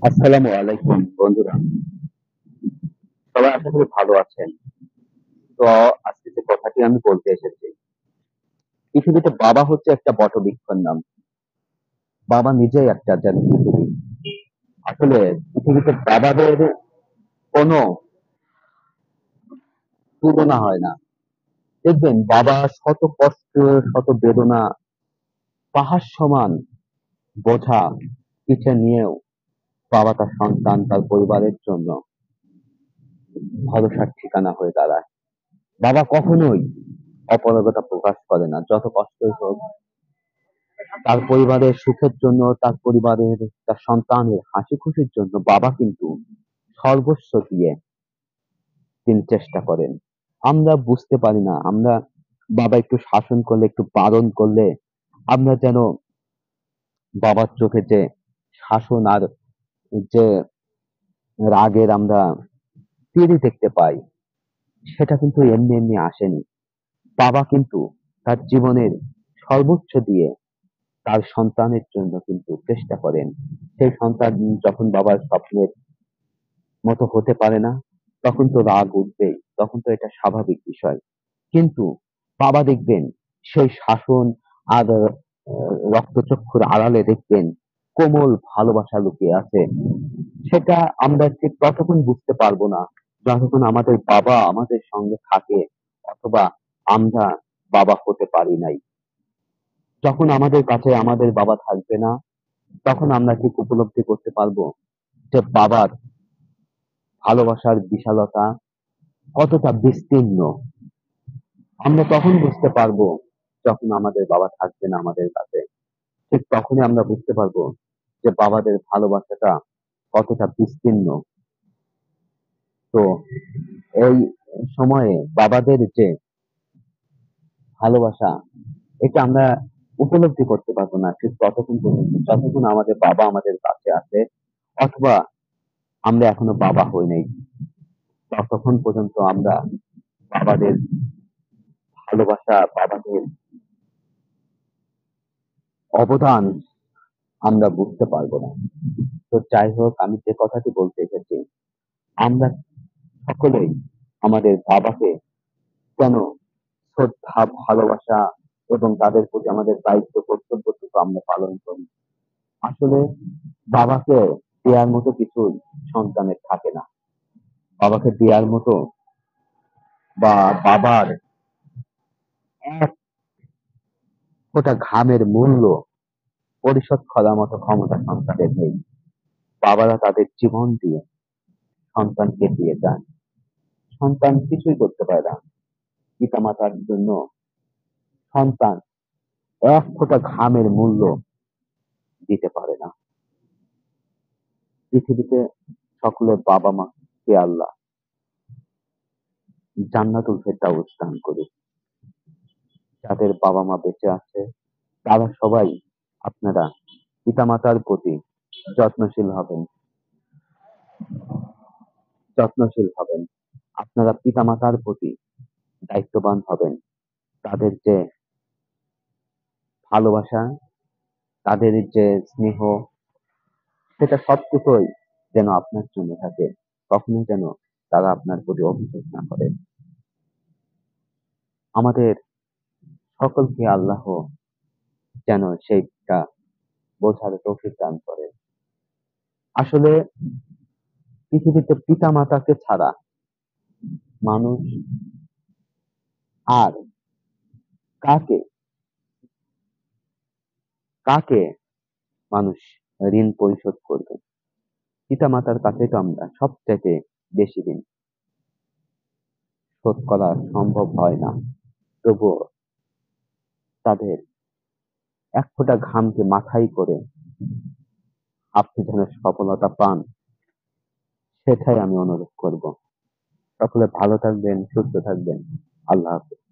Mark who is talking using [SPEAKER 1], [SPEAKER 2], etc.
[SPEAKER 1] আসসালামু আলাইকুম বন্ধুরা, সবাই আশা করি ভালো আছেন। তো আজকে যে কথাটি আমি বলতে এসেছি, পৃথিবীতে বাবা হচ্ছে একটা বটবৃক্ষের নাম। বাবা নিজেই একটা যেন পৃথিবী। আসলে পৃথিবীতে বাবাদের কোনো তুলনা হয় না। দেখবেন বাবা শত কষ্ট, শত বেদনা, পাহাড় সমান বোঝা পিঠে নিয়েও বাবা তার সন্তান, তার পরিবারের জন্য ভরসার ঠিকানা হয়ে দাঁড়ায়। বাবা কখনোই অপারগতা প্রকাশ করে না, যত কষ্টই হোক। তার পরিবারের সুখের জন্য, তার পরিবারের, তার সন্তানের হাসি খুশির জন্য বাবা কিন্তু সর্বস্ব দিয়ে তিনি চেষ্টা করেন। আমরা বুঝতে পারি না, আমরা বাবা একটু শাসন করলে, একটু বারণ করলে আমরা যেন বাবার চোখে যে শাসন আর যে রাগের আমরা তীরই দেখতে পাই, সেটা কিন্তু এমনি এমনি আসেনি। বাবা কিন্তু তার জীবনের সর্বোচ্চ দিয়ে তার সন্তানের জন্য কিন্তু চেষ্টা করেন। সেই সন্তান যখন বাবার স্বপ্নের মতো হতে পারে না, তখন তো রাগ উঠবেই, তখন তো এটা স্বাভাবিক বিষয়। কিন্তু বাবা দেখবেন সেই শাসন আর রক্তচক্ষুর আড়ালে দেখবেন কোমল ভালোবাসা লুকিয়ে আছে। সেটা আমরা ঠিক ততক্ষণ বুঝতে পারবো না যতক্ষণ আমাদের বাবা আমাদের সঙ্গে থাকে, অথবা আমরা বাবা হতে পারি নাই। যখন আমাদের কাছে আমাদের বাবা থাকবে না, তখন আমরা ঠিক উপলব্ধি করতে পারবো যে বাবার ভালোবাসার বিশালতা কতটা বিস্তীর্ণ। আমরা তখন বুঝতে পারবো যখন আমাদের বাবা থাকবে না আমাদের কাছে। ঠিক তখনই আমরা বুঝতে পারবো যে বাবাদের ভালোবাসাটা কতটা বিস্তীর্ণ। তো এই সময়ে বাবাদের যে ভালোবাসা, এটা আমরা উপলব্ধি করতে পারবো না ঠিক ততক্ষণ পর্যন্ত যতক্ষণ আমাদের বাবা আমাদের কাছে আছে, অথবা আমরা এখনো বাবা হই নাই। ততক্ষণ পর্যন্ত আমরা বাবাদের ভালোবাসা, বাবাদের অবদান আমরা বুঝতে পারবো না। তো যাই হোক, আমি যে কথাটি বলতে এসেছি, আমরা সকলেই আমাদের বাবাকে কেন শ্রদ্ধা, ভালোবাসা এবং তাদের প্রতি আমাদের দায়িত্ব, কর্তব্যটুকু আমরা পালন করি। আসলে বাবাকে দেওয়ার মতো কিছু সন্তানের থাকে না। বাবাকে দেওয়ার মতো বা বাবার এক ফোঁটা ঘামের মূল্য পরিশোধ করার মতো ক্ষমতা সন্তানের নেই। বাবারা তাদের জীবন দিয়ে সন্তানকে দিয়ে যান। সন্তান কিছুই করতে পারে না পিতামাতার জন্য। সন্তান এক ফোঁটা ঘামের মূল্য দিতে পারে না। পৃথিবীতে সকলের বাবা মা কে আল্লাহ জান্নাতুল ফেরদাউস দান করুক। যাদের বাবা মা বেঁচে আছে তারা সবাই, আপনারা পিতামাতার প্রতি যত্নশীল হবেন, যত্নশীল হবেন। আপনারা পিতামাতার প্রতি দায়িত্ববান হবেন। তাদের যে ভালোবাসা, তাদের যে স্নেহ, সেটা সবটুকুই যেন আপনার জন্য থাকে। কখনো যেন তারা আপনার প্রতি অভিযোগ না করে। আমাদের সকলকে আল্লাহ যেন সেইটা বোঝার তৌফিক দান করে। আসলে পৃথিবীতে পিতা মাতাকে ছাড়া মানুষ আর কাকে কাকে মানুষ ঋণ পরিশোধ করবে? পিতা মাতার কাছে তো আমরা সবচাইতে বেশি ঋণ শোধ করা সম্ভব হয় না। তবুও তাদের এক ফোঁটা ঘামকে মাথায় করে আপনি যেন সফলতা পান, সেটাই আমি অনুরোধ করব। সকলে ভালো থাকবেন, সুস্থ থাকবেন। আল্লাহ হাফেজ।